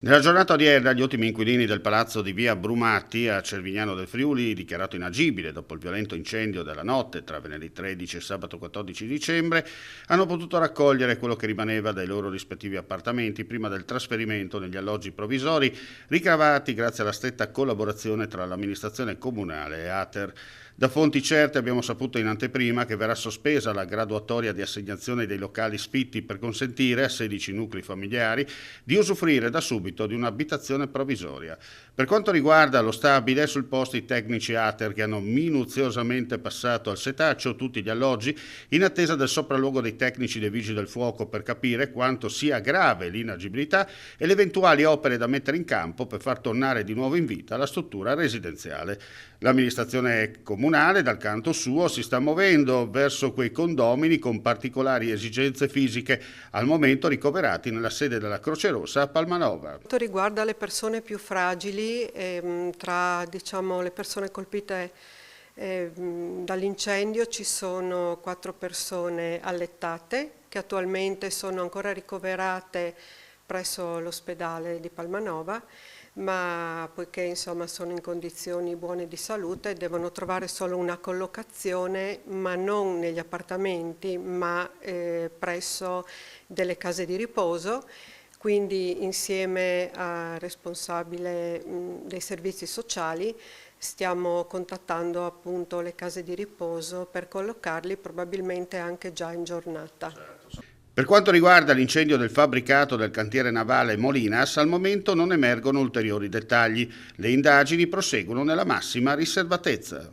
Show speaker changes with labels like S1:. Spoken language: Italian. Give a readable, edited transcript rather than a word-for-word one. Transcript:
S1: Nella giornata odierna gli ultimi inquilini del palazzo di via Brumatti a Cervignano del Friuli, dichiarato inagibile dopo il violento incendio della notte tra venerdì 13 e sabato 14 dicembre, hanno potuto raccogliere quello che rimaneva dai loro rispettivi appartamenti prima del trasferimento negli alloggi provvisori ricavati grazie alla stretta collaborazione tra l'amministrazione comunale e Ater. Da fonti certe abbiamo saputo in anteprima che verrà sospesa la graduatoria di assegnazione dei locali sfitti per consentire a 16 nuclei familiari di usufruire da subito di un'abitazione provvisoria. Per quanto riguarda lo stabile, sul posto i tecnici Ater che hanno minuziosamente passato al setaccio tutti gli alloggi in attesa del sopralluogo dei tecnici dei vigili del fuoco per capire quanto sia grave l'inagibilità e le eventuali opere da mettere in campo per far tornare di nuovo in vita la struttura residenziale. L'amministrazione comunale, dal canto suo, si sta muovendo verso quei condomini con particolari esigenze fisiche, al momento ricoverati nella sede della Croce Rossa a Palmanova.
S2: Quanto riguarda le persone più fragili, tra le persone colpite dall'incendio ci sono 4 persone allettate che attualmente sono ancora ricoverate presso l'ospedale di Palmanova, ma poiché sono in condizioni buone di salute devono trovare solo una collocazione, ma non negli appartamenti, ma presso delle case di riposo. Quindi insieme al responsabile dei servizi sociali stiamo contattando appunto le case di riposo per collocarli probabilmente anche già in giornata.
S1: Per quanto riguarda l'incendio del fabbricato del cantiere navale Molinas, al momento non emergono ulteriori dettagli. Le indagini proseguono nella massima riservatezza.